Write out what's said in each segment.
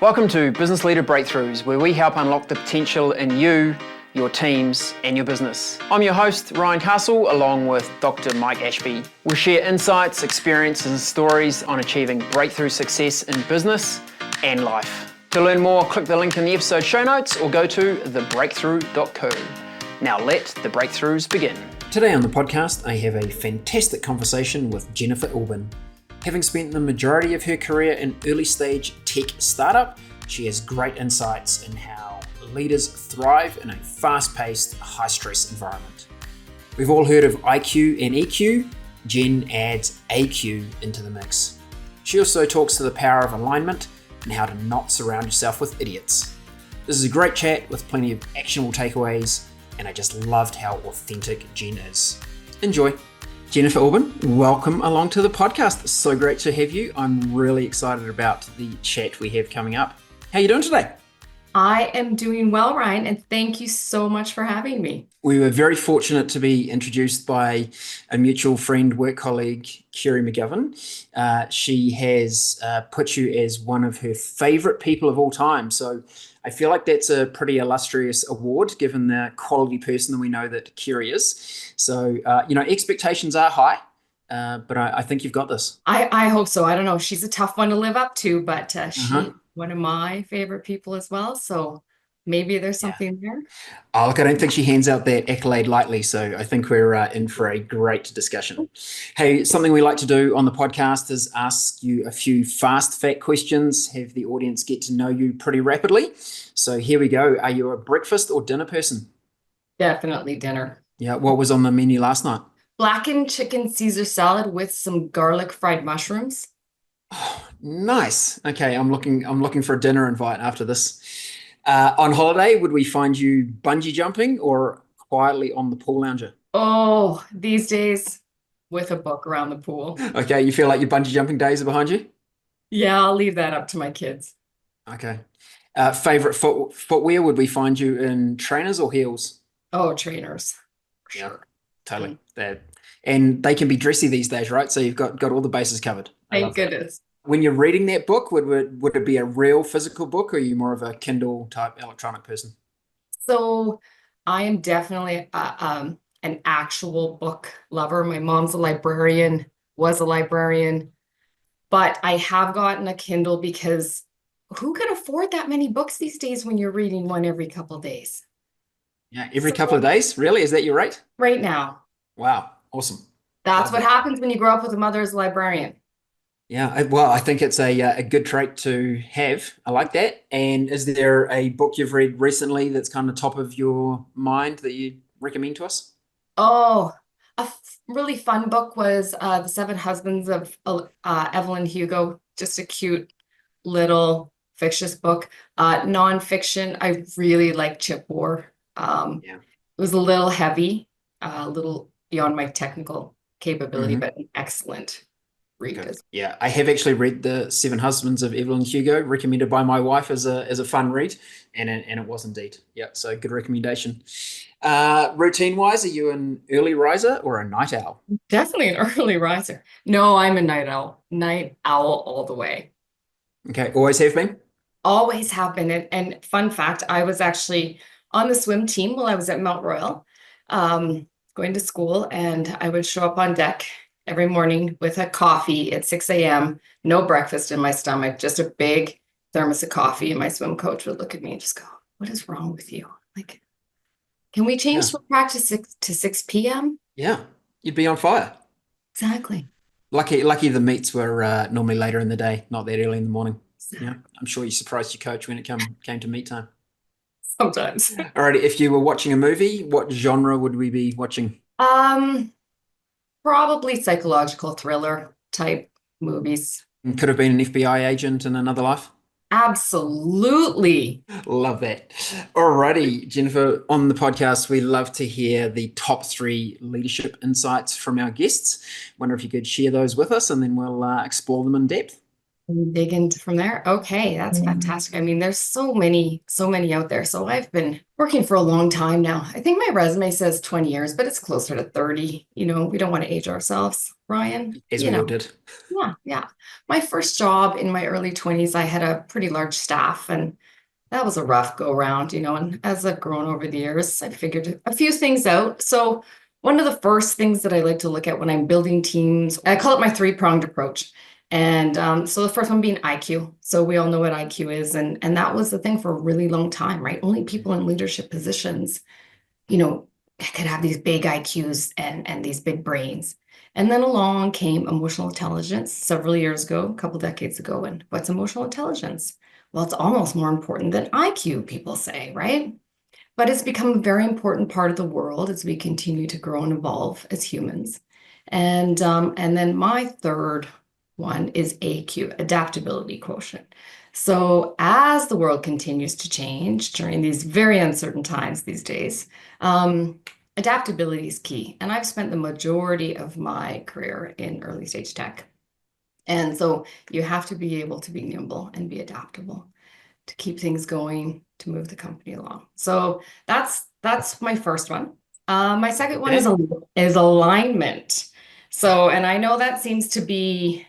Welcome to Business Leader Breakthroughs, where we help unlock the potential in you, your teams, and your business. I'm your host, Ryan Castle, along with Dr. Mike Ashby. We'll share insights, experiences, and stories on achieving breakthrough success in business and life. To learn more, click the link in the episode show notes or go to thebreakthrough.co. Now let the breakthroughs begin. Today on the podcast, I have a fantastic conversation with Jennifer Orban. Having spent the majority of her career in early stage tech startup, she has great insights in how leaders thrive in a fast-paced, high-stress environment. We've all heard of IQ and EQ. Jen adds AQ into the mix. She also talks to the power of alignment and how to not surround yourself with idiots. This is a great chat with plenty of actionable takeaways, and I just loved how authentic Jen is. Enjoy. Jennifer Orban, welcome along to the podcast. It's so great to have you. I'm really excited about the chat we have coming up. How are you doing today? I am doing well, Ryan, and thank you so much for having me. We were very fortunate to be introduced by a mutual friend, work colleague, Kerry McGovern. She has put you as one of her favorite people of all time. So I feel like that's a pretty illustrious award, given the quality person that we know that Kerry is. So, expectations are high, but I think you've got this. I hope so. I don't know. She's a tough one to live up to, but she's one of my favorite people as well. So maybe there's something there. Oh, look, I don't think she hands out that accolade lightly. So I think we're in for a great discussion. Hey, something we like to do on the podcast is ask you a few fast fact questions, have the audience get to know you pretty rapidly. So here we go. Are you a breakfast or dinner person? Definitely dinner. Yeah. What was on the menu last night? Blackened chicken Caesar salad with some garlic fried mushrooms. Oh, nice. Okay, I'm looking for a dinner invite after this. On holiday, would we find you bungee jumping or quietly on the pool lounger? Oh, these days with a book around the pool. Okay, you feel like your bungee jumping days are behind you? Yeah, I'll leave that up to my kids. Okay. Favorite footwear, would we find you in trainers or heels? Oh, trainers. Yeah, totally. And they can be dressy these days, right? So you've got all the bases covered. Thank goodness. When you're reading that book, would it be a real physical book, or are you more of a Kindle type electronic person? So I am definitely an actual book lover. My mom's a librarian, was a librarian, but I have gotten a Kindle because who can afford that many books these days when you're reading one every couple of days? Yeah, every couple of days? Really? Is that your rate? Right now. Wow, awesome. That's what happens when you grow up with a mother as a librarian. Yeah, well, I think it's a good trait to have. I like that. And is there a book you've read recently that's kind of top of your mind that you recommend to us? Oh, a really fun book was The Seven Husbands of Evelyn Hugo. Just a cute little fictitious book. Nonfiction, I really like Chip War. It was a little heavy, a little beyond my technical capability, but an excellent read. Okay. Yeah, I have actually read The Seven Husbands of Evelyn Hugo, recommended by my wife as a fun read, and it was indeed. Yeah, so good recommendation. Routine-wise, are you an early riser or a night owl? Definitely an early riser. No, I'm a night owl. Night owl all the way. Okay, always have been? Always have been. And fun fact, I was actually on the swim team while I was at Mount Royal, going to school, and I would show up on deck every morning with a coffee at 6 a.m., no breakfast in my stomach, just a big thermos of coffee. And my swim coach would look at me and just go, "What is wrong with you? Like, can we change swim practice to 6 p.m.? Yeah, you'd be on fire. Exactly. Lucky the meets were normally later in the day, not that early in the morning. Yeah, I'm sure you surprised your coach when it came to meet time. Sometimes. All right, if you were watching a movie, what genre would we be watching? Probably psychological thriller type movies. Could have been an FBI agent in another life. Absolutely. Love that. Alrighty, Jennifer, on the podcast, we love to hear the top 3 leadership insights from our guests. Wonder if you could share those with us, and then we'll explore them in depth. And dig into from there. Okay, that's fantastic. I mean, there's so many out there. So I've been working for a long time now. I think my resume says 20 years, but it's closer to 30. We don't want to age ourselves, Ryan. As we all did. Yeah, yeah. My first job in my early 20s, I had a pretty large staff, and that was a rough go round, and as I've grown over the years, I figured a few things out. So one of the first things that I like to look at when I'm building teams, I call it my three-pronged approach. And so the first one being IQ. So we all know what IQ is, and that was the thing for a really long time, right? Only people in leadership positions, could have these big IQs and these big brains. And then along came emotional intelligence several years ago, a couple decades ago. And what's emotional intelligence? Well, it's almost more important than IQ, people say, right? But it's become a very important part of the world as we continue to grow and evolve as humans. And then my third one is AQ, adaptability quotient. So as the world continues to change during these very uncertain times these days, adaptability is key. And I've spent the majority of my career in early stage tech. And so you have to be able to be nimble and be adaptable to keep things going, to move the company along. So that's my first one. My second one is alignment. So, and I know that seems to be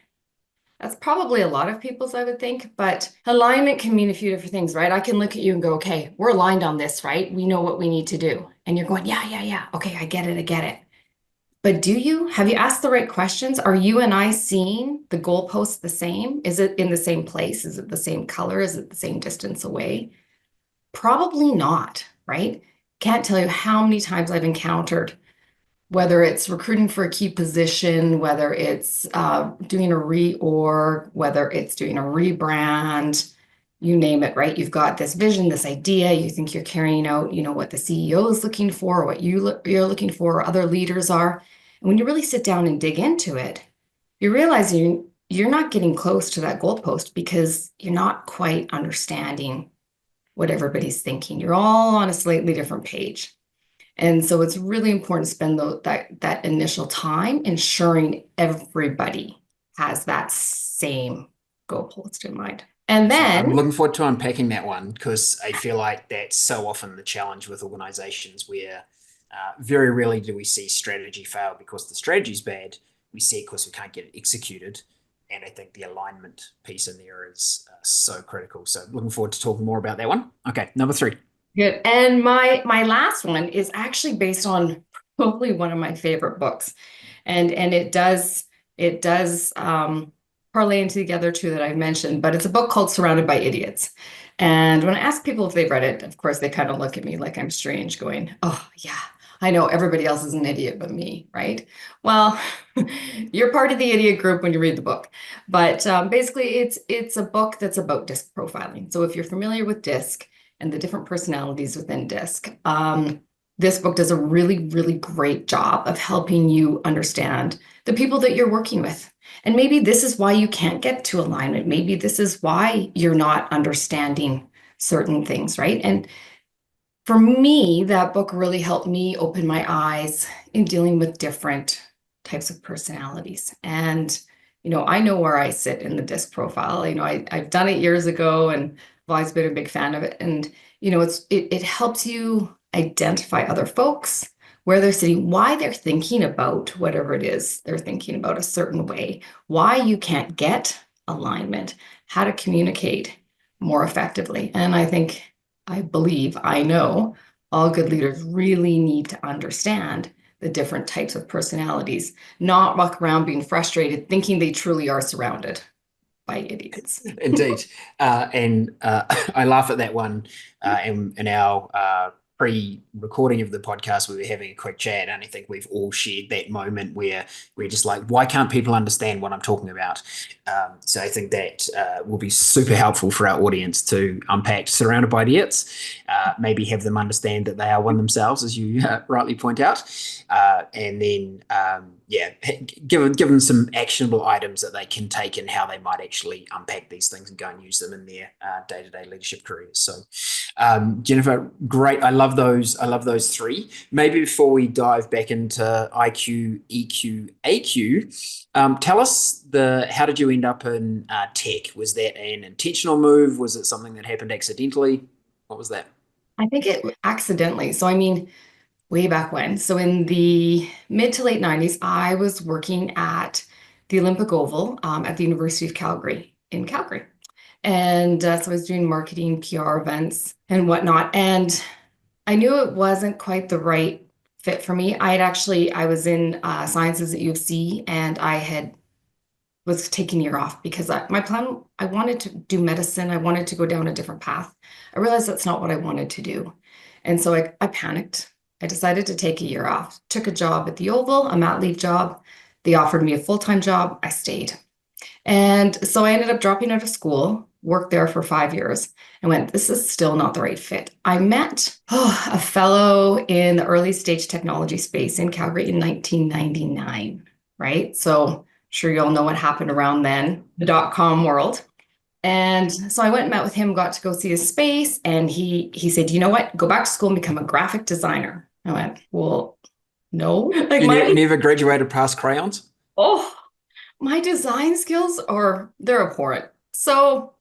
that's probably a lot of people's, I would think, but alignment can mean a few different things, right? I can look at you and go, okay, we're aligned on this, right? We know what we need to do. And you're going, yeah, yeah, yeah. Okay, I get it, I get it. But have you asked the right questions? Are you and I seeing the goalposts the same? Is it in the same place? Is it the same color? Is it the same distance away? Probably not, right? Can't tell you how many times I've encountered, whether it's recruiting for a key position, whether it's doing a reorg, whether it's doing a rebrand, you name it, right? You've got this vision, this idea, you think you're carrying out, what the CEO is looking for, what you're looking for, or other leaders are. And when you really sit down and dig into it, you realize you're not getting close to that goalpost because you're not quite understanding what everybody's thinking. You're all on a slightly different page. And so it's really important to spend that initial time ensuring everybody has that same goalpost in mind. And then I'm looking forward to unpacking that one because I feel like that's so often the challenge with organizations where very rarely do we see strategy fail because the strategy's bad. We see it because we can't get it executed. And I think the alignment piece in there is so critical. So looking forward to talking more about that one. Okay, number 3. Good. And my last one is actually based on probably one of my favorite books. And it does parlay into the other two that I've mentioned, but it's a book called Surrounded by Idiots. And when I ask people if they've read it, of course, they kind of look at me like I'm strange, going, oh, yeah, I know everybody else is an idiot but me, right? Well, you're part of the idiot group when you read the book. But basically, it's a book that's about DISC profiling. So if you're familiar with DISC and the different personalities within DISC, this book does a really, really great job of helping you understand the people that you're working with. And maybe this is why you can't get to alignment. Maybe this is why you're not understanding certain things, right? And for me, that book really helped me open my eyes in dealing with different types of personalities. And, I know where I sit in the DISC profile. I've done it years ago and I've always been a big fan of it. And, it helps you identify other folks, where they're sitting, why they're thinking about whatever it is they're thinking about a certain way, why you can't get alignment, how to communicate more effectively. And I know all good leaders really need to understand the different types of personalities, not walk around being frustrated, thinking they truly are surrounded by idiots. Indeed. I laugh at that one in our pre-recording of the podcast. We were having a quick chat, and I think we've all shared that moment where we're just like, why can't people understand what I'm talking about? So I think that will be super helpful for our audience to unpack Surrounded by Idiots, maybe have them understand that they are one themselves, as you rightly point out, and then give them some actionable items that they can take and how they might actually unpack these things and go and use them in their day-to-day leadership careers. So Jennifer, great. I love those. I love those three. Maybe before we dive back into IQ, EQ, AQ, tell us how did you end up in tech? Was that an intentional move? Was it something that happened accidentally? What was that? I think it accidentally. So, I mean, way back when. So, in the mid to late 90s, I was working at the Olympic Oval at the University of Calgary in Calgary. And so I was doing marketing, PR events, and whatnot. And I knew it wasn't quite the right fit for me. I was in sciences at U of C, and was taking a year off because my plan, I wanted to do medicine. I wanted to go down a different path. I realized that's not what I wanted to do. And so I panicked. I decided to take a year off, took a job at the Oval, a mat leave job. They offered me a full-time job. I stayed. And so I ended up dropping out of school, worked there for 5 years, and went, this is still not the right fit. I met a fellow in the early stage technology space in Calgary in 1999, right? So sure you all know what happened around then, the dot-com world. And so I went and met with him, got to go see his space, and he said, you know what, go back to school and become a graphic designer. I went, well, no. Like You never graduated past crayons? oh, my design skills they're abhorrent. So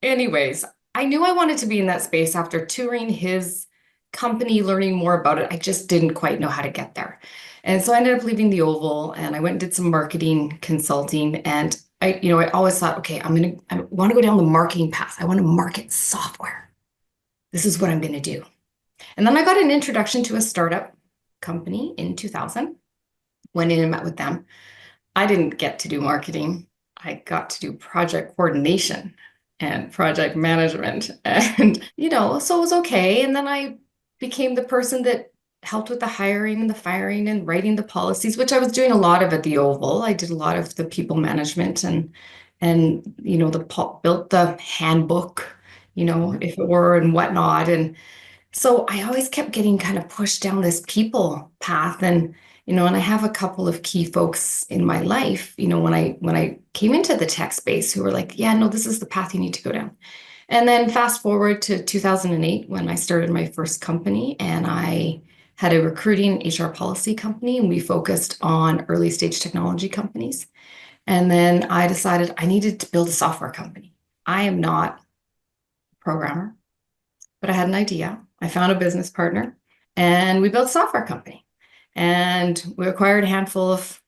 anyways, I knew I wanted to be in that space after touring his company, learning more about it. I just didn't quite know how to get there. And so I ended up leaving the Oval and I went and did some marketing consulting. And I always thought, okay, I want to go down the marketing path. I want to market software. This is what I'm going to do. And then I got an introduction to a startup company in 2000, went in and met with them. I didn't get to do marketing. I got to do project coordination and project management. And, so it was okay. And then I became the person that helped with the hiring and the firing and writing the policies, which I was doing a lot of at the Oval. I did a lot of the people management and built the handbook, if it were and whatnot. And so I always kept getting kind of pushed down this people path. And I have a couple of key folks in my life, when I came into the tech space who were like, yeah, no, this is the path you need to go down. And then fast forward to 2008 when I started my first company, and I had a recruiting HR policy company, and we focused on early stage technology companies. And then I decided I needed to build a software company. I am not a programmer, but I had an idea. I found a business partner and we built a software company. And we acquired a handful of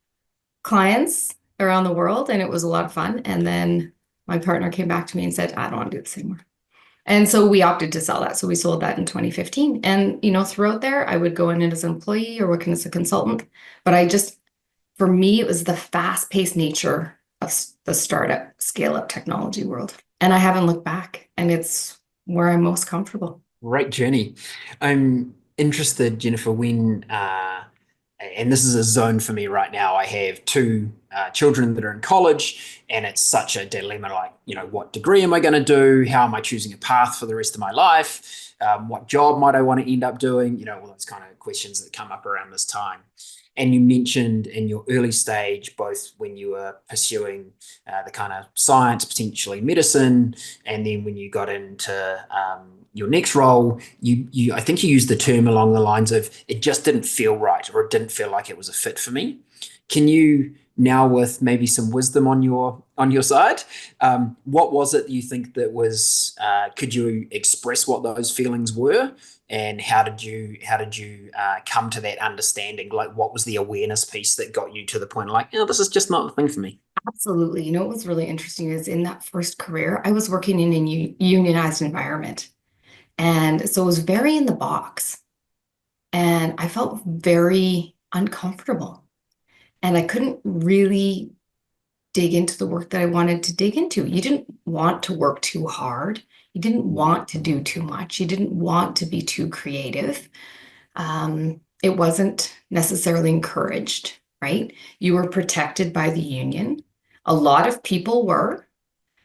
clients around the world, and it was a lot of fun. And then my partner came back to me and said, I don't want to do this anymore. And so we opted to sell that. So we sold that in 2015. And, throughout there, I would go in as an employee or working as a consultant. But for me, it was the fast-paced nature of the startup, scale-up technology world. And I haven't looked back, and it's where I'm most comfortable. Great journey. I'm interested, Jennifer, and this is a zone for me right now. I have two children that are in college, and it's such a dilemma, like, what degree am I going to do? How am I choosing a path for the rest of my life? What job might I want to end up doing? All those kind of questions that come up around this time. And you mentioned in your early stage, both when you were pursuing the kind of science, potentially medicine, and then when you got into your next role, I think you used the term along the lines of, it just didn't feel right, or it didn't feel like it was a fit for me. Can you now, with maybe some wisdom on your side, what was it you think that was? Could you express what those feelings were, and how did you come to that understanding? Like, what was the awareness piece that got you to the point, like, this is just not the thing for me? Absolutely. What was really interesting is in that first career, I was working in a unionized environment. And so it was very in the box. And I felt very uncomfortable. And I couldn't really dig into the work that I wanted to dig into. You didn't want to work too hard. You didn't want to do too much. You didn't want to be too creative. It wasn't necessarily encouraged, right? You were protected by the union. A lot of people were.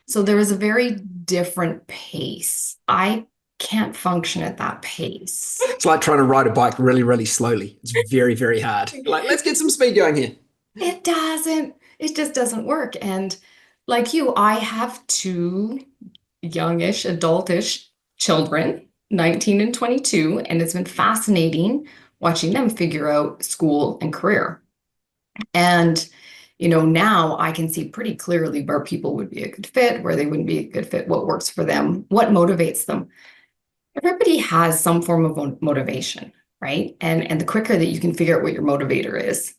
So there was a very different pace. I can't function at that pace. It's like trying to ride a bike really, really slowly. It's very, very hard. Like, let's get some speed going here. It just doesn't work. And like you, I have two youngish, adultish children. 19 and 22, and it's been fascinating watching them figure out school and career. And, now I can see pretty clearly where people would be a good fit, where they wouldn't be a good fit, what works for them, what motivates them. Everybody has some form of motivation, right? And the quicker that you can figure out what your motivator is,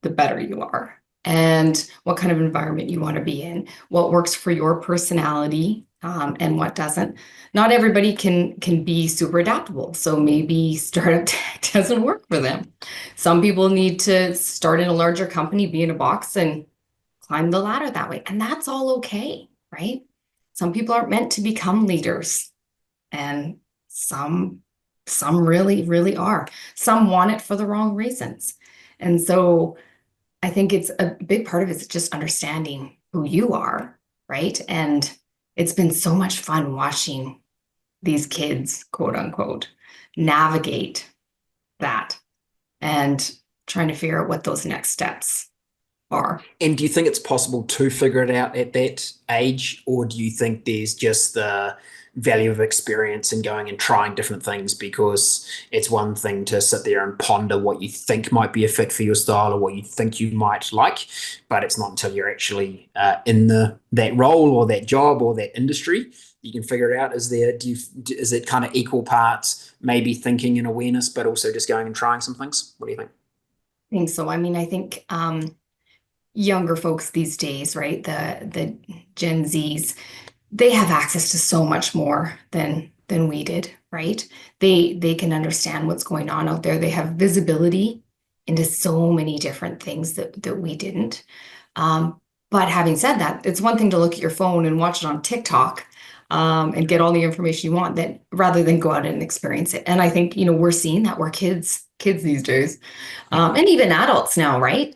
the better you are. And what kind of environment you want to be in, what works for your personality, and what doesn't. Not everybody can be super adaptable. So maybe startup tech doesn't work for them. Some people need to start in a larger company, be in a box, and climb the ladder that way. And that's all okay, right? Some people aren't meant to become leaders, and some really, really are. Some want it for the wrong reasons. And so I think it's a big part of it is just understanding who you are, right? And it's been so much fun watching these kids, quote unquote, navigate that and trying to figure out what those next steps are. And do you think it's possible to figure it out at that age, or do you think there's just the value of experience and going and trying different things? Because it's one thing to sit there and ponder what you think might be a fit for your style or what you think you might like, but it's not until you're actually in that role or that job or that industry you can figure it out. Is it kind of equal parts, maybe thinking and awareness, but also just going and trying some things? What do you think? I think so. I mean, I think younger folks these days, right? The Gen Zs, they have access to so much more than we did, right? They can understand what's going on out there. They have visibility into so many different things that we didn't. But having said that, it's one thing to look at your phone and watch it on TikTok and get all the information you want, that rather than go out and experience it. And I think, we're seeing that we're kids these days, and even adults now, right?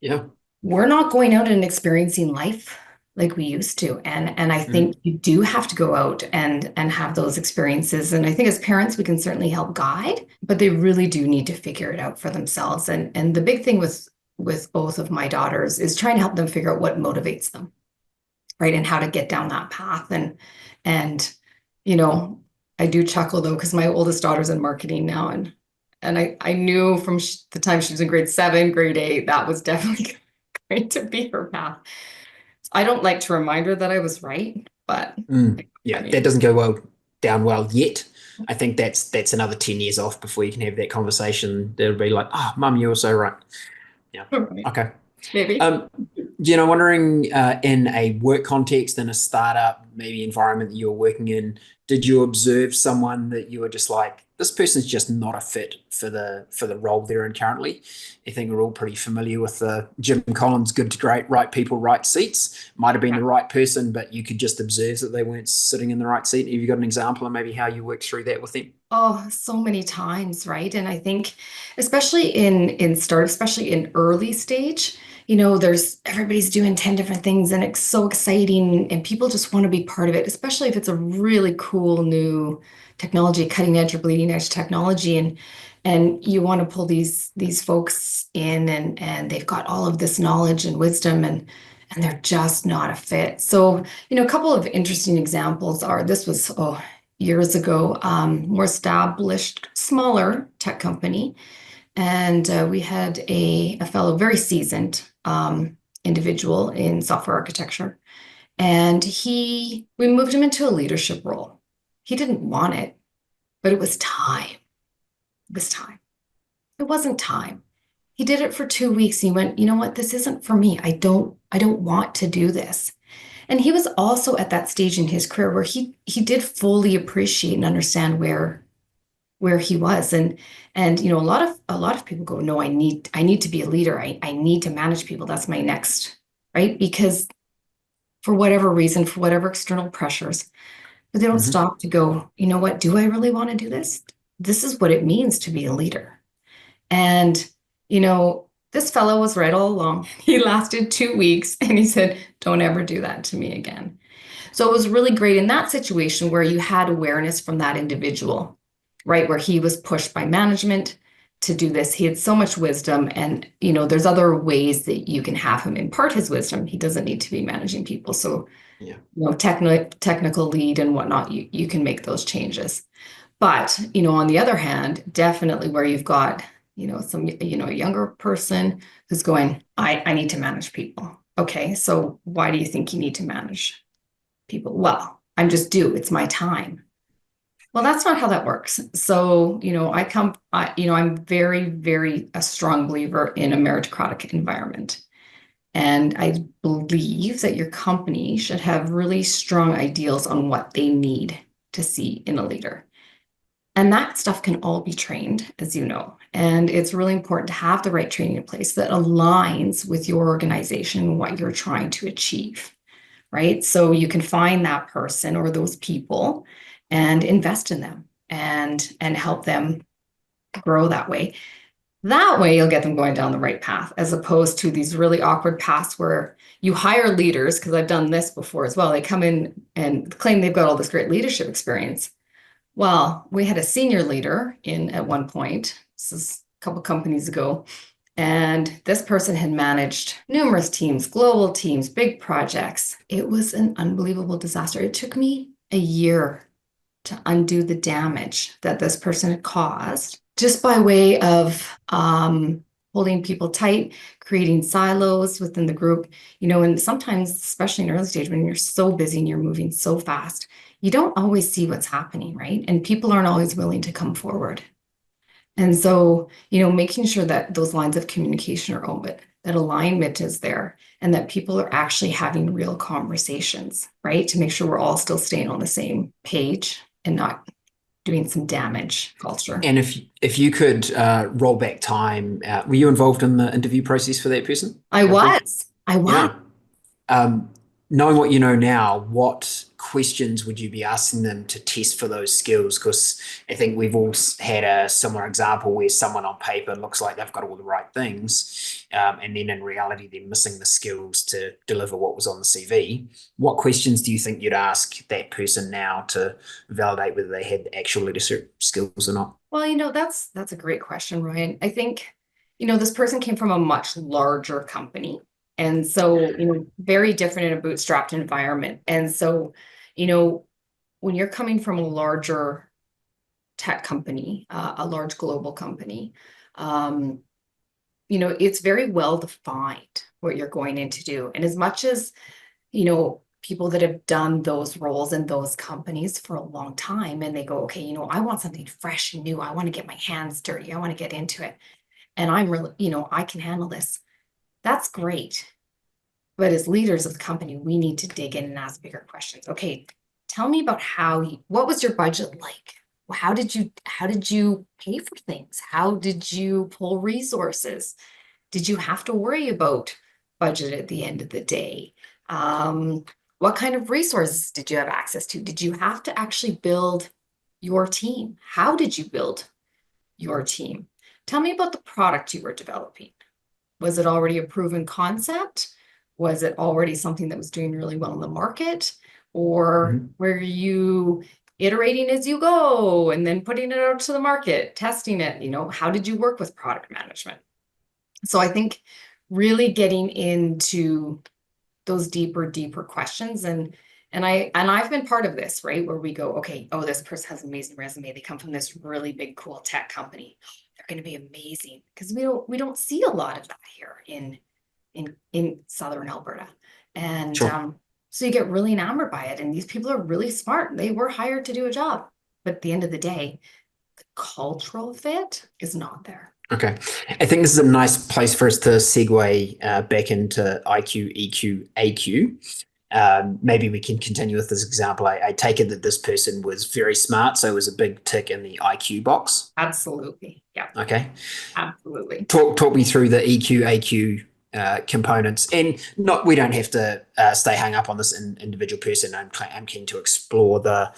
Yeah. We're not going out and experiencing life like we used to. And I think you do have to go out and have those experiences. And I think as parents, we can certainly help guide, but they really do need to figure it out for themselves. And the big thing with both of my daughters is trying to help them figure out what motivates them, right? And how to get down that path. And I do chuckle though, because my oldest daughter's in marketing now. And I knew from the time she was in grade 7, grade 8, that was definitely going to be her path. I don't like to remind her that I was right, but yeah, that doesn't go down well yet. I think that's another 10 years off before you can have that conversation. They'll be like, "Oh, Mum, you were so right." Yeah. Right. Okay. Maybe. Jen, wondering in a work context, in a startup, maybe environment that you were working in, did you observe someone that you were just like, this person's just not a fit for the role they're in currently? I think we're all pretty familiar with the Jim Collins, good to great, right people, right seats. Might have been the right person, but you could just observe that they weren't sitting in the right seat. Have you got an example of maybe how you worked through that with them? Oh, so many times, right? And I think, especially in startup, especially in early stage, everybody's doing 10 different things and it's so exciting and people just want to be part of it, especially if it's a really cool new technology, cutting edge or bleeding edge technology. And you want to pull these folks in and they've got all of this knowledge and wisdom and they're just not a fit. So, a couple of interesting examples are, this was, years ago, more established, smaller tech company. And we had a fellow, very seasoned individual in software architecture. And we moved him into a leadership role. He didn't want it, but it was time. It was time. It wasn't time. He did it for 2 weeks. And he went, you know what? This isn't for me. I don't want to do this. And he was also at that stage in his career where he did fully appreciate and understand where he was. And a lot of people go, no, I need to be a leader. I need to manage people. That's my next, right? Because for whatever reason, for whatever external pressures, but they don't stop to go, you know what, do I really want to do this? This is what it means to be a leader. And, this fellow was right all along. He lasted 2 weeks and he said, don't ever do that to me again. So it was really great in that situation where you had awareness from that individual, right? Where he was pushed by management to do this. He had so much wisdom and, there's other ways that you can have him impart his wisdom. He doesn't need to be managing people. So Yeah. technical lead and whatnot, you can make those changes. But, on the other hand, definitely where you've got, some, a younger person who's going, I need to manage people. Okay, so why do you think you need to manage people? Well, I'm just due. It's my time. Well, that's not how that works. So, I'm very, very a strong believer in a meritocratic environment. And I believe that your company should have really strong ideals on what they need to see in a leader. And that stuff can all be trained, as you know. And it's really important to have the right training in place that aligns with your organization and what you're trying to achieve, right? So you can find that person or those people and invest in them and help them grow that way. That way, you'll get them going down the right path, as opposed to these really awkward paths where you hire leaders, because I've done this before as well. They come in and claim they've got all this great leadership experience. Well, we had a senior leader in at one point, this is a couple companies ago, and this person had managed numerous teams, global teams, big projects. It was an unbelievable disaster. It took me a year to undo the damage that this person had caused just by way of holding people tight, creating silos within the group, and sometimes, especially in early stage, when you're so busy and you're moving so fast, you don't always see what's happening, right? And people aren't always willing to come forward. And so, making sure that those lines of communication are open, that alignment is there, and that people are actually having real conversations, right? To make sure we're all still staying on the same page and not doing some damage culture. And if you could roll back time, were you involved in the interview process for that person? I was. Yeah. Knowing what you know now, what questions would you be asking them to test for those skills? Because I think we've all had a similar example where someone on paper looks like they've got all the right things, and then in reality, they're missing the skills to deliver what was on the CV. What questions do you think you'd ask that person now to validate whether they had the actual leadership skills or not? Well, that's a great question, Ryan. I think, this person came from a much larger company. And so, very different in a bootstrapped environment. And so, when you're coming from a larger tech company, a large global company, it's very well defined what you're going in to do. And as much as, people that have done those roles in those companies for a long time, and they go, okay, I want something fresh and new. I want to get my hands dirty. I want to get into it. And I'm really, I can handle this. That's great. But as leaders of the company, we need to dig in and ask bigger questions. Okay, tell me about what was your budget like? How did you pay for things? How did you pull resources? Did you have to worry about budget at the end of the day? What kind of resources did you have access to? Did you have to actually build your team? How did you build your team? Tell me about the product you were developing. Was it already a proven concept? Was it already something that was doing really well in the market? Or were you iterating as you go and then putting it out to the market, testing it? How did you work with product management? So I think really getting into those deeper questions, and I've been part of this, right? Where we go, okay, oh, this person has an amazing resume. They come from this really big, cool tech company. They're going to be amazing, because we don't see a lot of that here in Southern Alberta. And Sure. so you get really enamored by it. And these people are really smart. They were hired to do a job. But at the end of the day, the cultural fit is not there. Okay. I think this is a nice place for us to segue back into IQ, EQ, AQ. Maybe we can continue with this example. I take it that this person was very smart, so it was a big tick in the IQ box. Absolutely. Yeah. Okay. Absolutely. Talk me through the EQ, AQ components, and we don't have to stay hung up on this individual person. I'm keen to explore the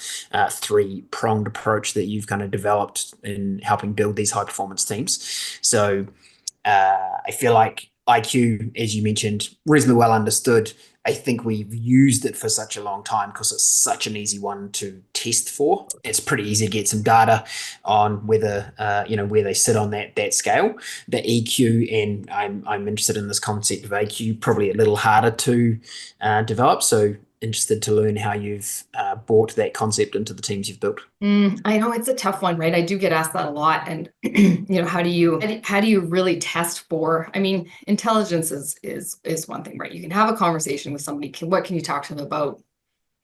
three-pronged approach that you've kind of developed in helping build these high performance teams. So I feel like IQ, as you mentioned, reasonably well understood. I think we've used it for such a long time because it's such an easy one to test for. It's pretty easy to get some data on whether where they sit on that scale. The EQ, and I'm interested in this concept of AQ, probably a little harder to develop. So interested to learn how you've brought that concept into the teams you've built. I know it's a tough one, right? I do get asked that a lot. And, how do you really test for, intelligence is one thing, right? You can have a conversation with somebody. What can you talk to them about?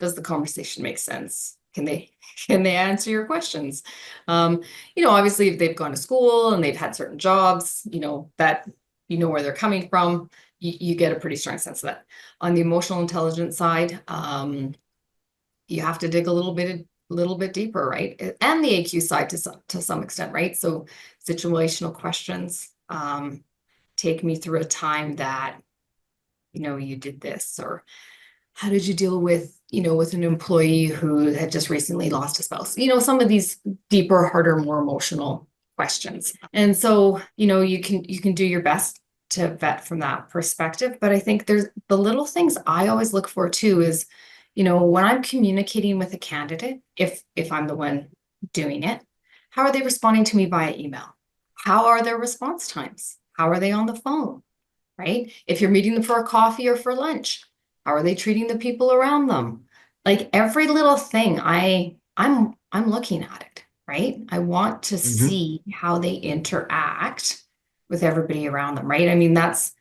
Does the conversation make sense? Can they answer your questions? Obviously if they've gone to school and they've had certain jobs, that where they're coming from, you get a pretty strong sense of that. On the emotional intelligence side, you have to dig a little bit deeper, right? And the AQ side to some extent, right? So situational questions, take me through a time that, you did this, or how did you deal with, with an employee who had just recently lost a spouse? Some of these deeper, harder, more emotional questions. And so, you can do your best to vet from that perspective. But I think there's the little things I always look for too is, when I'm communicating with a candidate, if I'm the one doing it, how are they responding to me via email? How are their response times? How are they on the phone, right? If you're meeting them for a coffee or for lunch, how are they treating the people around them? Like every little thing, I'm looking at it, right? I want to see how they interact with everybody around them, right? That's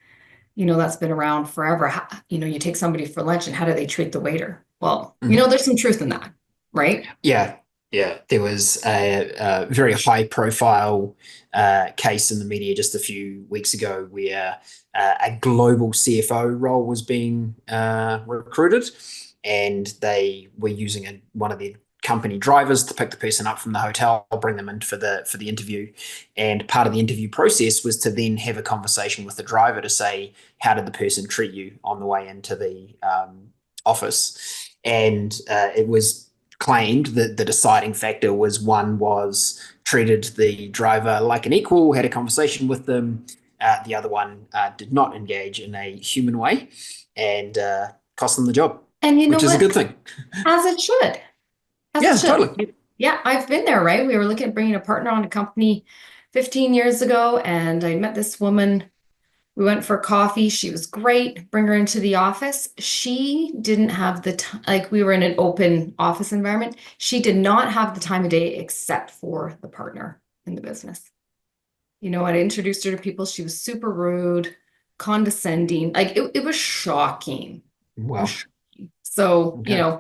been around forever. You take somebody for lunch and how do they treat the waiter? Well, there's some truth in that, right? Yeah. There was a very high profile case in the media just a few weeks ago where a global CFO role was being recruited, and they were using one of their company drivers to pick the person up from the hotel, bring them in for the interview. And part of the interview process was to then have a conversation with the driver to say, how did the person treat you on the way into the office? And it was claimed that the deciding factor was treated the driver like an equal, had a conversation with them. The other one did not engage in a human way, and cost them the job, and which is a good thing. As it should. Totally. Yeah, I've been there, right? We were looking at bringing a partner on a company 15 years ago, and I met this woman. We went for coffee. She was great. Bring her into the office. She didn't have the time, like we were in an open office environment. She did not have the time of day except for the partner in the business. I introduced her to people. She was super rude, condescending. Like it was shocking. Wow. So, yeah.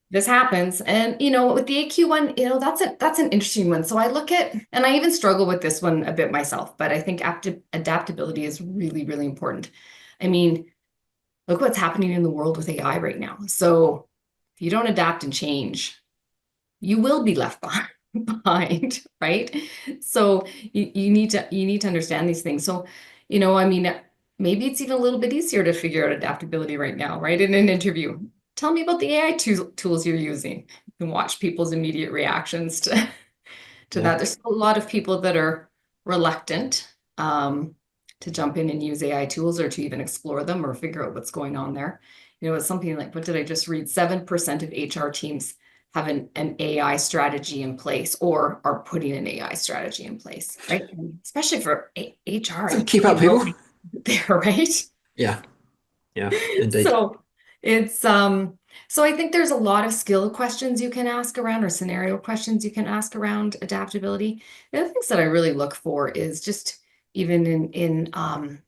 This happens. And, with the AQ one, that's an interesting one. So I look at, and I even struggle with this one a bit myself, but I think adaptability is really, really important. Look what's happening in the world with AI right now. So if you don't adapt and change, you will be left behind, right? So you need to understand these things. So, maybe it's even a little bit easier to figure out adaptability right now, right? In an interview. Tell me about the AI tools you're using. You can watch people's immediate reactions to that. There's a lot of people that are reluctant to jump in and use AI tools or to even explore them or figure out what's going on there. It's something like, what did I just read? 7% of HR teams have an AI strategy in place or are putting an AI strategy in place, right? Especially for HR. Keep up, people. There, right? Yeah, indeed. So it's so I think there's a lot of skill questions you can ask around or scenario questions you can ask around adaptability. The other things that I really look for is just even in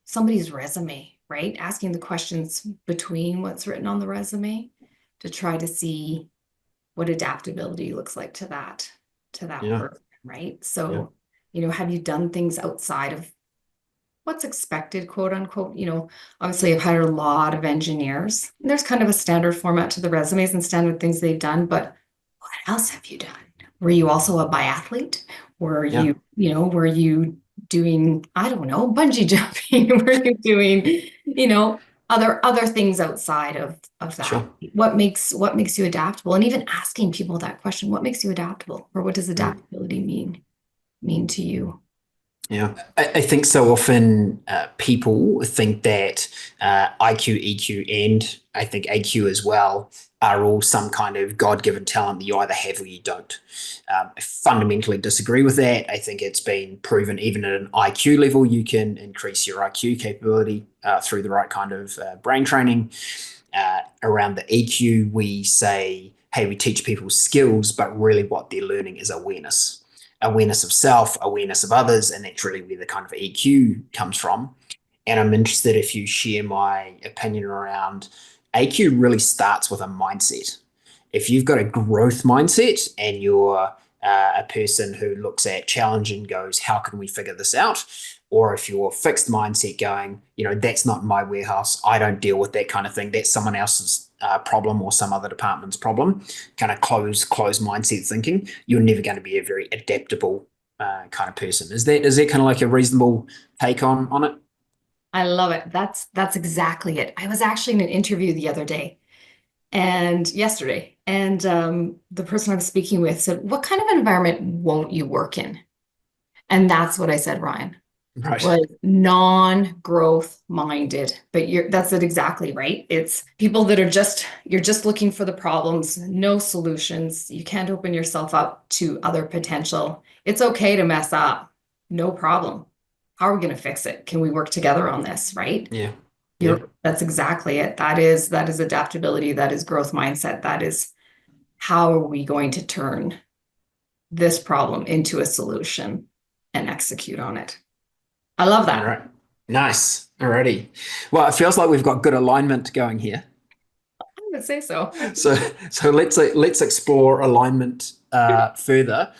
somebody's resume, right? Asking the questions between what's written on the resume to try to see what adaptability looks like to that person, right? So, have you done things outside of what's expected, quote unquote? Obviously I've hired a lot of engineers. There's kind of a standard format to the resumes and standard things they've done, but what else have you done? Were you also a biathlete? Were you doing, I don't know, bungee jumping? Were you doing, other things outside of that? Sure. What makes you adaptable? And even asking people that question, what makes you adaptable? Or what does adaptability mean to you? Yeah, I think so often people think that IQ, EQ, and I think AQ as well are all some kind of God-given talent that you either have or you don't. I fundamentally disagree with that. I think it's been proven even at an IQ level, you can increase your IQ capability through the right kind of brain training. Around the EQ, we say, hey, we teach people skills, but really what they're learning is awareness of self, awareness of others, and that's really where the kind of EQ comes from. And I'm interested if you share my opinion around AQ really starts with a mindset. If you've got a growth mindset and you're a person who looks at challenge and goes, how can we figure this out? Or if you're fixed mindset going, that's not my warehouse, I don't deal with that kind of thing, that's someone else's problem or some other department's problem, kind of closed mindset thinking, you're never going to be a very adaptable kind of person. Is that kind of like a reasonable take on it? I love it. That's exactly it. I was actually in an interview the other day and yesterday, and the person I was speaking with said, "What kind of environment won't you work in?" And that's what I said, Ryan. Right. Was non-growth minded, but that's it exactly, right? It's people that you're just looking for the problems, no solutions. You can't open yourself up to other potential. It's okay to mess up, no problem. How are we going to fix it? Can we work together on this, right? Yeah. That's exactly it. That is adaptability. That is growth mindset. That is how are we going to turn this problem into a solution and execute on it. I love that. All right. Nice. Alrighty. Well, it feels like we've got good alignment going here. I would say so. So let's explore alignment further.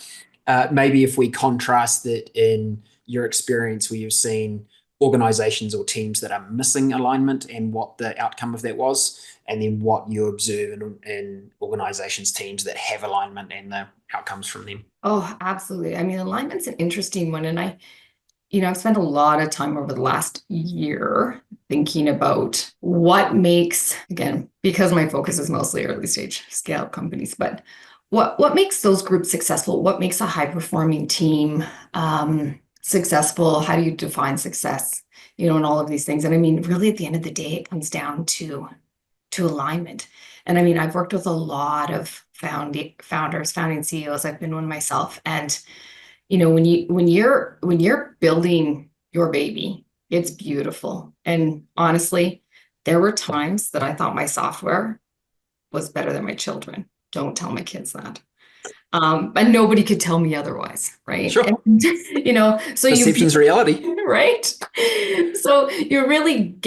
Maybe if we contrast it in your experience where you've seen organizations or teams that are missing alignment and what the outcome of that was, and then what you observe in organizations, teams that have alignment and the outcomes from them. Oh, absolutely. I mean, alignment's an interesting one. And I've spent a lot of time over the last year thinking about what makes, again, because my focus is mostly early stage scale companies, but what makes those groups successful? What makes a high performing team successful? How do you define success? And all of these things. And I mean, really at the end of the day, it comes down to alignment. And I mean, I've worked with a lot of founding CEOs. I've been one myself. And when you're building your baby, it's beautiful. And honestly, there were times that I thought my software was better than my children. Don't tell my kids that. And nobody could tell me otherwise, right? Sure. And, so perception's reality, right? So you really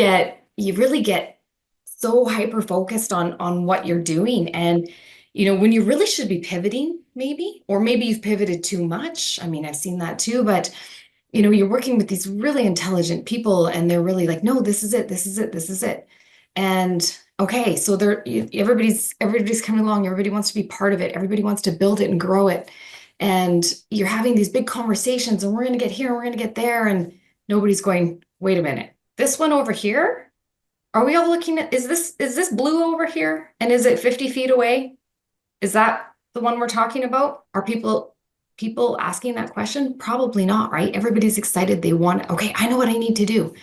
get so hyper focused on what you're doing, and when you really should be pivoting, maybe you've pivoted too much. I mean, I've seen that too, but you're working with these really intelligent people, and they're really like, no, this is it. And okay, so everybody's coming along. Everybody wants to be part of it. Everybody wants to build it and grow it. And you're having these big conversations, and we're going to get here, and we're going to get there, and nobody's going, wait a minute, this one over here, are we all looking at, is this blue over here? And is it 50 feet away? Is that the one we're talking about? Are people asking that question? Probably not, right? Everybody's excited. They want, okay, I know what I need to do.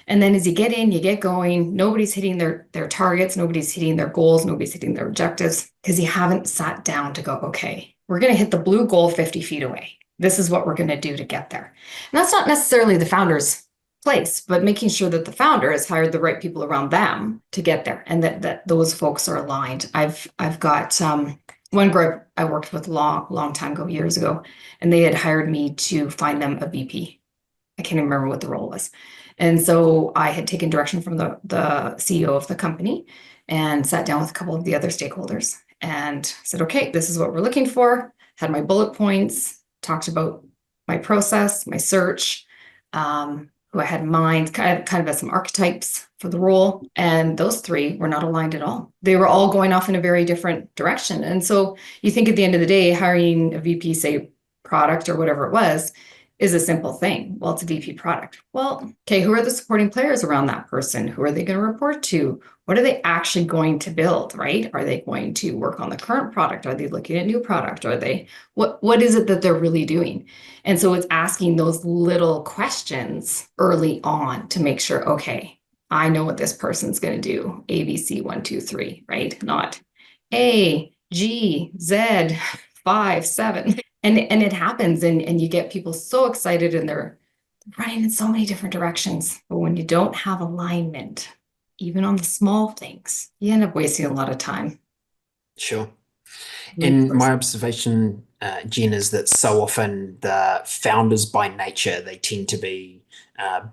And then as you get in, you get going, nobody's hitting their targets, nobody's hitting their goals, nobody's hitting their objectives, because you haven't sat down to go, okay, we're going to hit the blue goal 50 feet away. This is what we're going to do to get there. And that's not necessarily the founder's place, but making sure that the founder has hired the right people around them to get there, and that those folks are aligned. I've got one group I worked with long time ago, years ago, and they had hired me to find them a VP. I can't even remember what the role was. And so I had taken direction from the CEO of the company and sat down with a couple of the other stakeholders and said, okay, this is what we're looking for. Had my bullet points, talked about my process, my search, who I had in mind, kind of as some archetypes for the role. And those three were not aligned at all. They were all going off in a very different direction. And so you think at the end of the day, hiring a VP, say product or whatever it was, is a simple thing. Well, it's a VP product. Well, okay, who are the supporting players around that person? Who are they going to report to? What are they actually going to build, right? Are they going to work on the current product? Are they looking at new product? Are they, what is it that they're really doing? And so it's asking those little questions early on to make sure, okay, I know what this person's going to do. A, B, C, 1, 2, 3, right? Not A, G, Z, 5, 7. And it happens, and you get people so excited, and they're running in so many different directions. But when you don't have alignment, even on the small things, you end up wasting a lot of time. Sure. And my observation, Jen, is that so often the founders by nature, they tend to be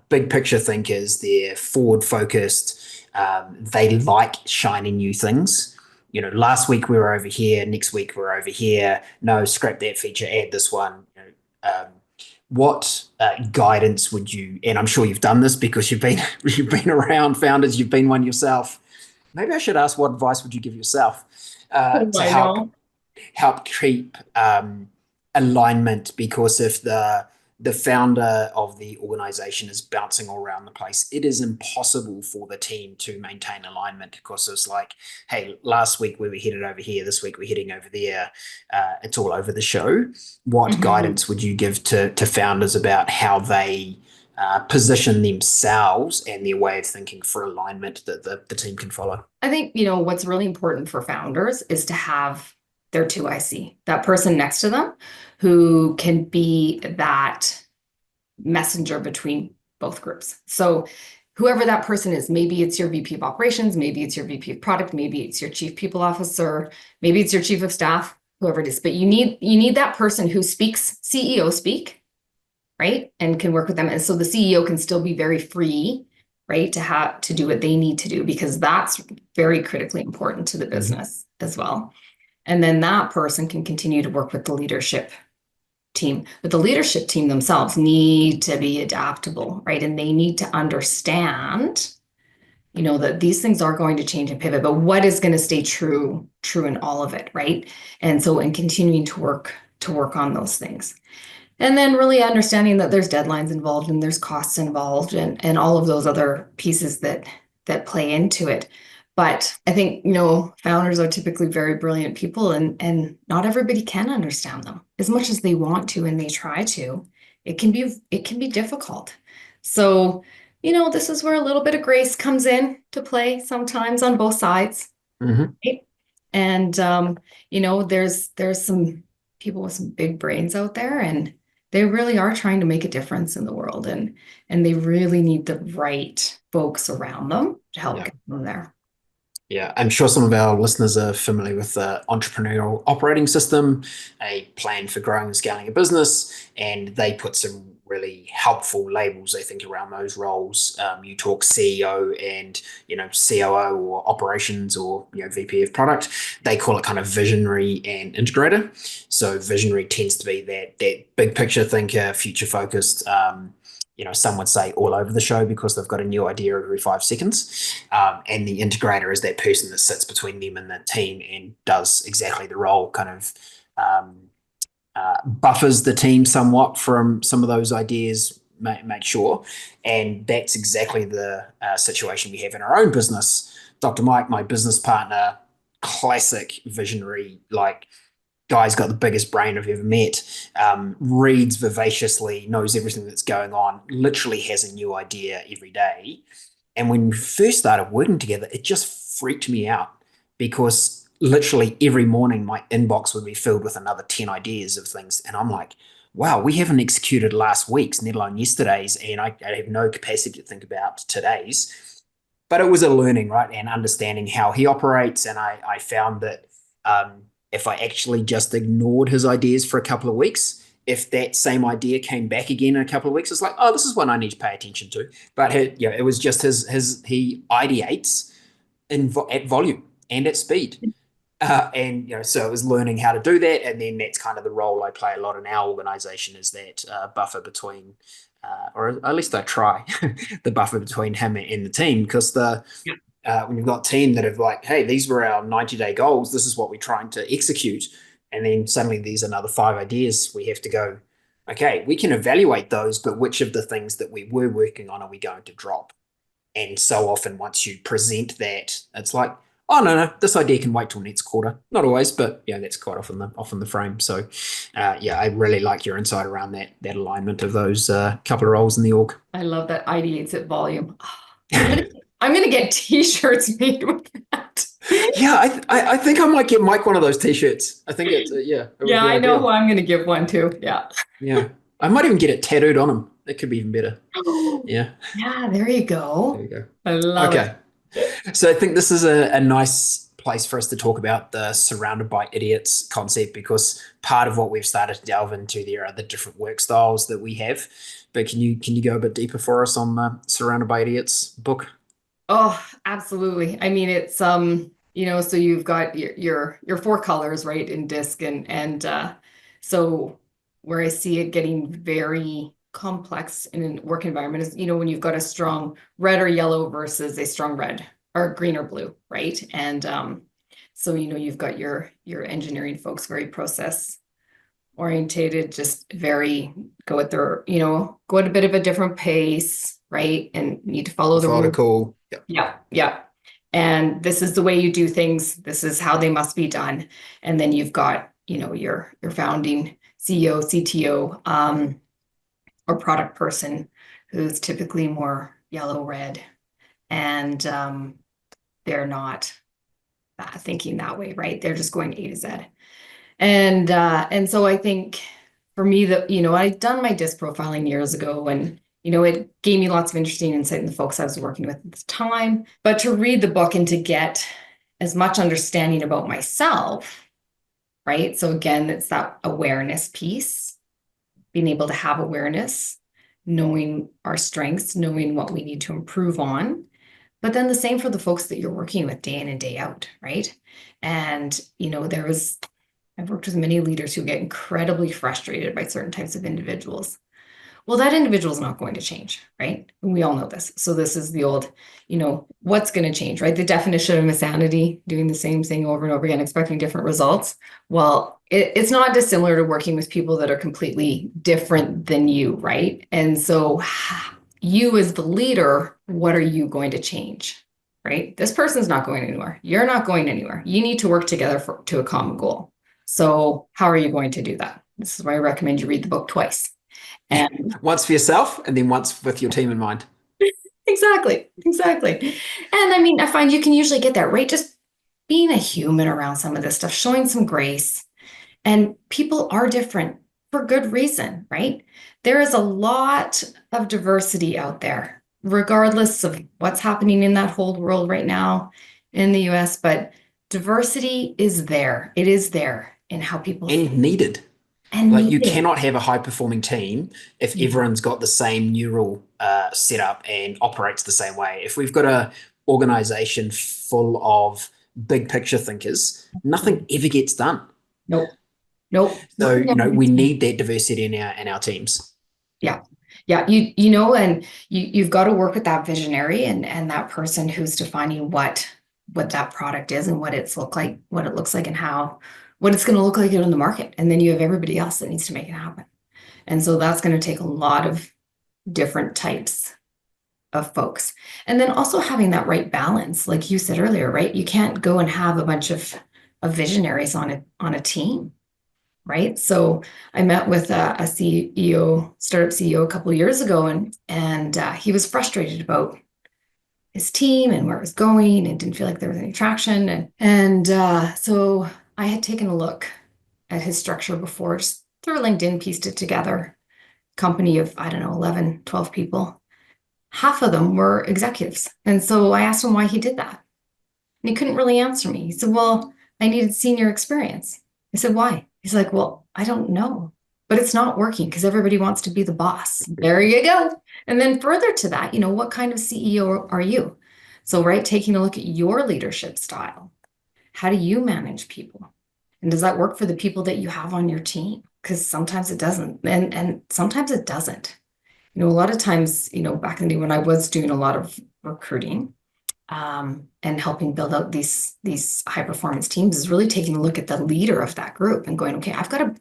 big picture thinkers. They're forward focused. They like shiny new things. You know, last week we were over here. Next week we're over here. No, scrap that feature. Add this one. You know, what guidance would you? And I'm sure you've done this because you've been around founders. You've been one yourself. Maybe I should ask, what advice would you give yourself to I know. help keep alignment? Because if the founder of the organization is bouncing all around the place, it is impossible for the team to maintain alignment, because it's like, hey, last week we were headed over here, this week we're heading over there. It's all over the show. What guidance would you give to founders about how they position themselves and their way of thinking for alignment that the team can follow? I think, what's really important for founders is to have their 2IC, that person next to them who can be that messenger between both groups. So whoever that person is, maybe it's your VP of operations, maybe it's your VP of product, maybe it's your chief people officer, maybe it's your chief of staff, whoever it is, but you need that person who speaks CEO speak, right? And can work with them. And so the CEO can still be very free, right, to have to do what they need to do, because that's very critically important to the business as well. And then that person can continue to work with the leadership team. But the leadership team themselves need to be adaptable, right? And they need to understand, that these things are going to change and pivot, but what is going to stay true in all of it, right? And so in continuing to work on those things. And then really understanding that there's deadlines involved and there's costs involved and all of those other pieces that play into it. But I think, founders are typically very brilliant people, and not everybody can understand them as much as they want to and they try to. It can be difficult. So, this is where a little bit of grace comes in to play sometimes on both sides. Right? And there's some people with some big brains out there, and they really are trying to make a difference in the world, and they really need the right folks around them to help get them there. Yeah, I'm sure some of our listeners are familiar with the entrepreneurial operating system, a plan for growing and scaling a business, and they put some really helpful labels, I think, around those roles. You talk CEO and, COO or operations or, VP of product. They call it kind of visionary and integrator. So visionary tends to be that big picture thinker, future focused, some would say all over the show because they've got a new idea every 5 seconds. And the integrator is that person that sits between them and the team and does exactly the role, kind of buffers the team somewhat from some of those ideas, make sure. And that's exactly the situation we have in our own business. Dr. Mike, my business partner, classic visionary, like, guy's got the biggest brain I've ever met, reads vivaciously, knows everything that's going on, literally has a new idea every day. And when we first started working together, it just freaked me out, because literally every morning my inbox would be filled with another 10 ideas of things. And I'm like, wow, we haven't executed last week's, let alone yesterday's, and I have no capacity to think about today's. But it was a learning, right? And understanding how he operates. And I found that if I actually just ignored his ideas for a couple of weeks, if that same idea came back again in a couple of weeks, it's like, oh, this is one I need to pay attention to. But it was just he ideates at volume and at speed. So it was learning how to do that. And then that's kind of the role I play a lot in our organization, is that buffer between, or at least I try, the buffer between him and the team, because when you've got a team that have like, hey, these were our 90-day goals, this is what we're trying to execute, and then suddenly there's another 5 ideas, we have to go, okay, we can evaluate those, but which of the things that we were working on are we going to drop? And so often once you present that, it's like, oh, no, this idea can wait till next quarter. Not always, but that's quite often the frame. So I really like your insight around that alignment of those couple of roles in the org. I love that, ideates at volume. I'm gonna get T-shirts made with that. Yeah, I think I might get Mike one of those T-shirts. I think it's Yeah, I know who I'm gonna give one to. Yeah, I might even get it tattooed on him. That could be even better. Yeah. Yeah, there you go. There you go. I love it. So I think this is a nice place for us to talk about the surrounded by idiots concept, because part of what we've started to delve into there are the different work styles that we have. But can you go a bit deeper for us on the Surrounded by Idiots book? Oh, absolutely. I mean, it's so you've got your four colors, right, in disc and so where I see it getting very complex in a work environment is, when you've got a strong red or yellow versus a strong red or green or blue, right? And so you've got your engineering folks very process orientated, just very go at their, go at a bit of a different pace, right? And need to follow the rules. Methodical. Yep. Yeah, yeah. And this is the way you do things. This is how they must be done. And then you've got, your founding CEO, CTO, or product person who's typically more yellow, red, and they're not thinking that way, right? They're just going A to Z. And so I think for me that, I'd done my disc profiling years ago, and it gave me lots of interesting insight in the folks I was working with at the time. But to read the book and to get as much understanding about myself, right? So again, it's that awareness piece, being able to have awareness, knowing our strengths, knowing what we need to improve on. But then the same for the folks that you're working with day in and day out, right? And, I've worked with many leaders who get incredibly frustrated by certain types of individuals. Well, that individual is not going to change, right? We all know this. So this is the old, what's going to change, right? The definition of insanity, doing the same thing over and over again, expecting different results. Well, it's not dissimilar to working with people that are completely different than you, right? And so you as the leader, what are you going to change, right? This person's not going anywhere. You're not going anywhere. You need to work together to a common goal. So how are you going to do that? This is why I recommend you read the book twice. And Once for yourself and then once with your team in mind. exactly. And I mean, I find you can usually get that, right? Just being a human around some of this stuff, showing some grace. And people are different for good reason, right? There is a lot of diversity out there, regardless of what's happening in that whole world right now in the US, but diversity is there. It is there in how people And think. needed. And Like you needed. cannot have a high performing team if everyone's got the same neural setup and operates the same way. If we've got a organization full of big picture thinkers, nothing ever gets done. Nope. So, we need that diversity in our teams. Yeah. And you've got to work with that visionary and that person who's defining what that product is and what it looks like and what it's going to look like in the market. And then you have everybody else that needs to make it happen. And so that's going to take a lot of different types of folks. And then also having that right balance, like you said earlier, right? You can't go and have a bunch of visionaries on a team, right? So I met with a startup CEO a couple of years ago, and he was frustrated about his team and where it was going and didn't feel like there was any traction. And so I had taken a look at his structure before, just through LinkedIn, pieced it together. Company of, 11, 12 people. Half of them were executives. And so I asked him why he did that. And he couldn't really answer me. He said, well, I needed senior experience. I said, why? He's like, well, I don't know. But it's not working because everybody wants to be the boss. There you go. And then further to that, what kind of CEO are you? So, right, taking a look at your leadership style. How do you manage people? And does that work for the people that you have on your team? Because sometimes it doesn't. And sometimes it doesn't. A lot of times, back in the day when I was doing a lot of recruiting and helping build out these high performance teams, is really taking a look at the leader of that group and going, okay, I've got to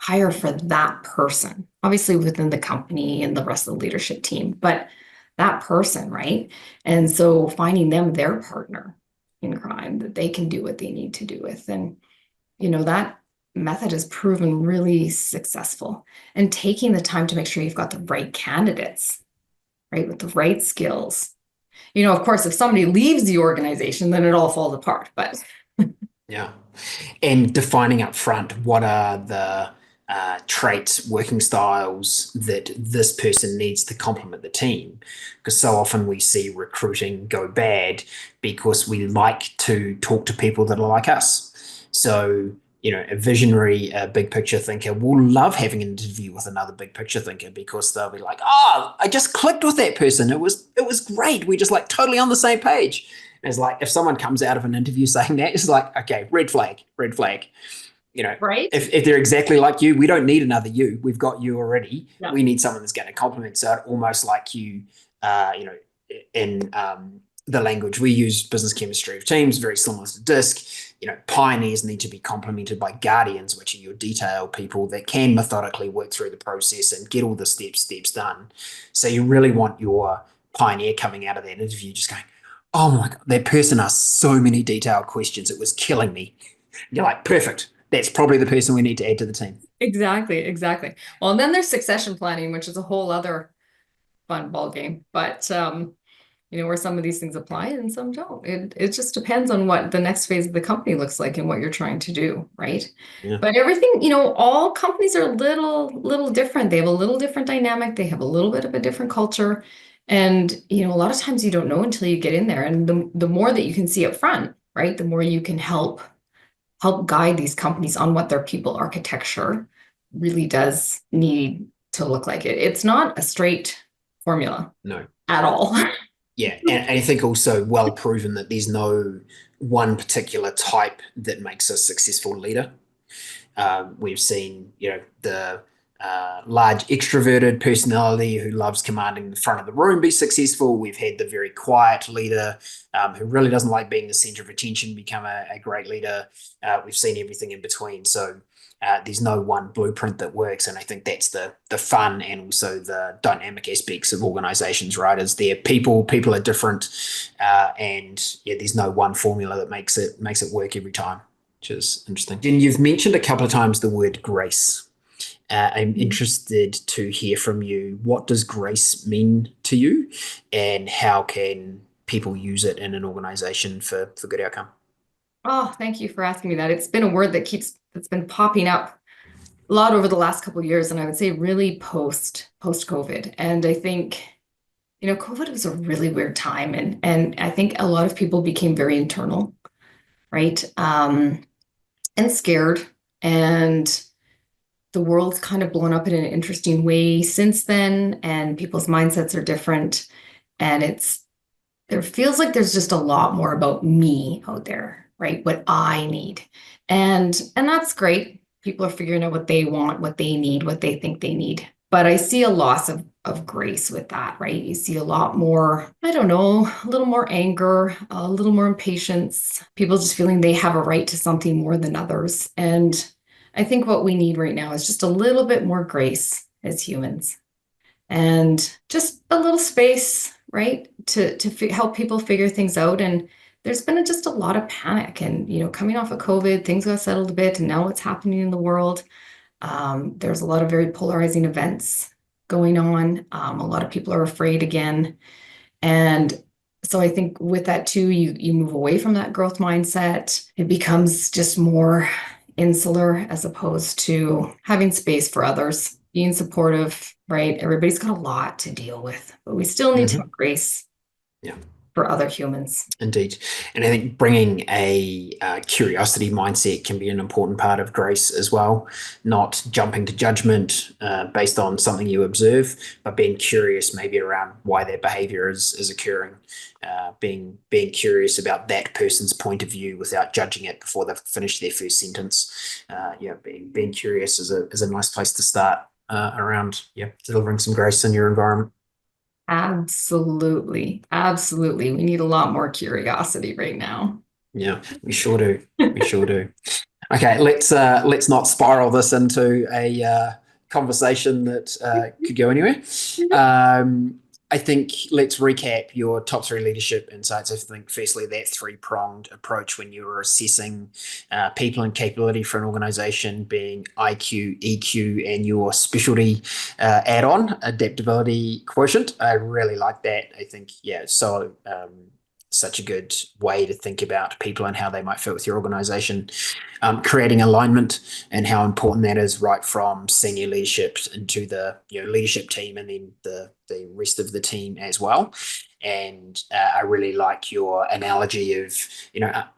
hire for that person, obviously within the company and the rest of the leadership team, but that person, right? And so finding them their partner in crime that they can do what they need to do with. And, that method has proven really successful, and taking the time to make sure you've got the right candidates, right, with the right skills. Of course, if somebody leaves the organization, then it all falls apart, but Yeah. And defining up front what are the traits, working styles that this person needs to complement the team. Because so often we see recruiting go bad because we like to talk to people that are like us. So, a visionary, big picture thinker will love having an interview with another big picture thinker because they'll be like, oh, I just clicked with that person. It was great. We're just like totally on the same page. And it's like, if someone comes out of an interview saying that, it's like, okay, red flag, red flag. Right? If they're exactly like you, we don't need another you. We've got you already. Yeah. We need someone that's going to complement. So almost like you, in the language we use, business chemistry of teams, very similar to DISC. Pioneers need to be complemented by guardians, which are your detail people that can methodically work through the process and get all the steps done. So you really want your pioneer coming out of that interview just going, oh my God, that person asked so many detailed questions. It was killing me. You're like, perfect. That's probably the person we need to add to the team. Exactly. Well, and then there's succession planning, which is a whole other fun ball game. But where some of these things apply and some don't. It just depends on what the next phase of the company looks like and what you're trying to do, right? Yeah. But everything, all companies are a little different. They have a little different dynamic. They have a little bit of a different culture. And, a lot of times you don't know until you get in there. And the more that you can see up front, right, the more you can help guide these companies on what their people architecture really does need to look like. It's not a straight formula. No. At all. Yeah. And I think also well proven that there's no one particular type that makes a successful leader. We've seen, the large extroverted personality who loves commanding the front of the room be successful. We've had the very quiet leader who really doesn't like being the center of attention become a great leader. We've seen everything in between. So there's no one blueprint that works. And I think that's the fun and also the dynamic aspects of organizations, right? Is there people are different. And there's no one formula that makes it work every time, which is interesting. Jen, you've mentioned a couple of times the word grace. I'm interested to hear from you. What does grace mean to you, and how can people use it in an organization for good outcome? Oh, thank you for asking me that. It's been a word that's been popping up a lot over the last couple of years, and I would say really post COVID. And I think, COVID was a really weird time, and I think a lot of people became very internal, right? And scared, and the world's kind of blown up in an interesting way since then, and people's mindsets are different. And there feels like there's just a lot more about me out there, right? What I need. And that's great. People are figuring out what they want, what they need, what they think they need. But I see a loss of grace with that, right? You see a lot more, I don't know, a little more anger, a little more impatience, people just feeling they have a right to something more than others. And I think what we need right now is just a little bit more grace as humans and just a little space, right? To help people figure things out. And there's been just a lot of panic, and, coming off of COVID, things got settled a bit, and now what's happening in the world. There's a lot of very polarizing events going on. A lot of people are afraid again. And so I think with that too, you move away from that growth mindset. It becomes just more insular as opposed to having space for others, being supportive, right? Everybody's got a lot to deal with, but we still need to have grace for other humans. Indeed. And I think bringing a curiosity mindset can be an important part of grace as well, not jumping to judgment based on something you observe, but being curious maybe around why that behavior is occurring, being curious about that person's point of view without judging it before they've finished their first sentence. Being curious is a nice place to start around delivering some grace in your environment. Absolutely. We need a lot more curiosity right now. Yeah, we sure do. Okay, let's not spiral this into a conversation that could go anywhere. I think let's recap your top 3 leadership insights. I think firstly that 3-pronged approach when you were assessing people and capability for an organization being IQ, EQ, and your specialty add-on, adaptability quotient. I really like that. I think, so such a good way to think about people and how they might fit with your organization. Creating alignment and how important that is, right from senior leadership into the leadership team, and then the rest of the team as well. And I really like your analogy of,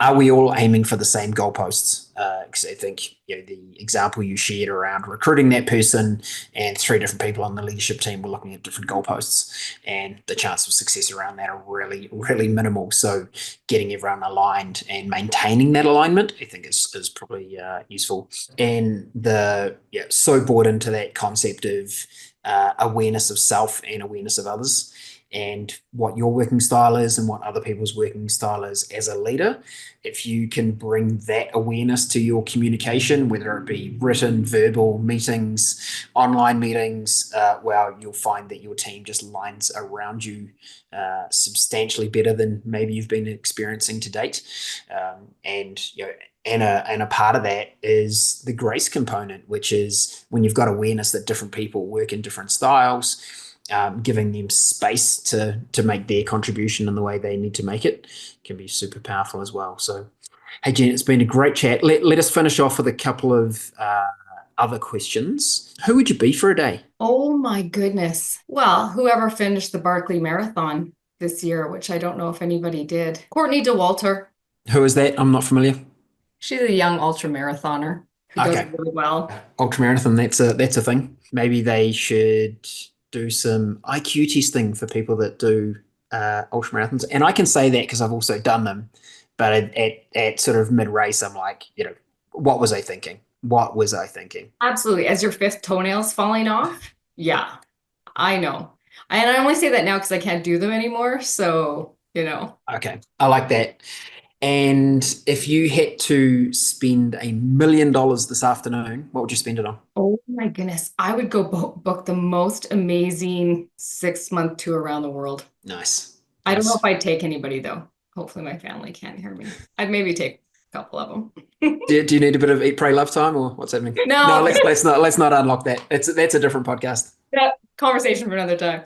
are we all aiming for the same goalposts? Because I think the example you shared around recruiting that person, and 3 different people on the leadership team were looking at different goalposts, and the chance of success around that are really, really minimal. So getting everyone aligned and maintaining that alignment, I think is probably useful. And so bought into that concept of awareness of self and awareness of others, and what your working style is and what other people's working style is as a leader. If you can bring that awareness to your communication, whether it be written, verbal, meetings, online meetings, you'll find that your team just lines around you substantially better than maybe you've been experiencing to date. And a part of that is the grace component, which is when you've got awareness that different people work in different styles, giving them space to make their contribution in the way they need to make it can be super powerful as well. So, hey, Jen, it's been a great chat. Let us finish off with a couple of other questions. Who would you be for a day? Oh my goodness. Well, whoever finished the Barkley Marathon this year, which I don't know if anybody did. Courtney DeWalter. Who is that? I'm not familiar. She's a young ultra marathoner who does really well. Ultra marathon, that's a thing. Maybe they should do some IQ testing for people that do ultra marathons. And I can say that because I've also done them. But at sort of mid-race, I'm like, what was I thinking? What was I thinking? Absolutely. As your 5th toenail's falling off? Yeah, I know. And I only say that now because I can't do them anymore. So, Okay, I like that. And if you had to spend $1 million this afternoon, what would you spend it on? Oh my goodness. I would go book the most amazing 6-month tour around the world. Nice. I don't know if I'd take anybody though. Hopefully my family can't hear me. I'd maybe take a couple of them. Do you need a bit of eat, pray, love time, or what's happening? No, let's not unlock that. That's a different podcast. Yeah, conversation for another time.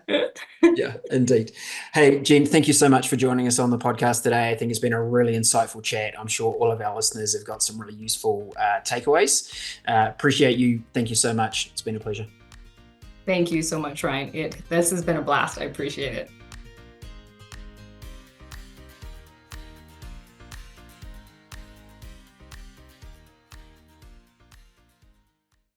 Yeah, indeed. Hey, Jen, thank you so much for joining us on the podcast today. I think it's been a really insightful chat. I'm sure all of our listeners have got some really useful takeaways. Appreciate you. Thank you so much. It's been a pleasure. Thank you so much, Ryan. This has been a blast. I appreciate it.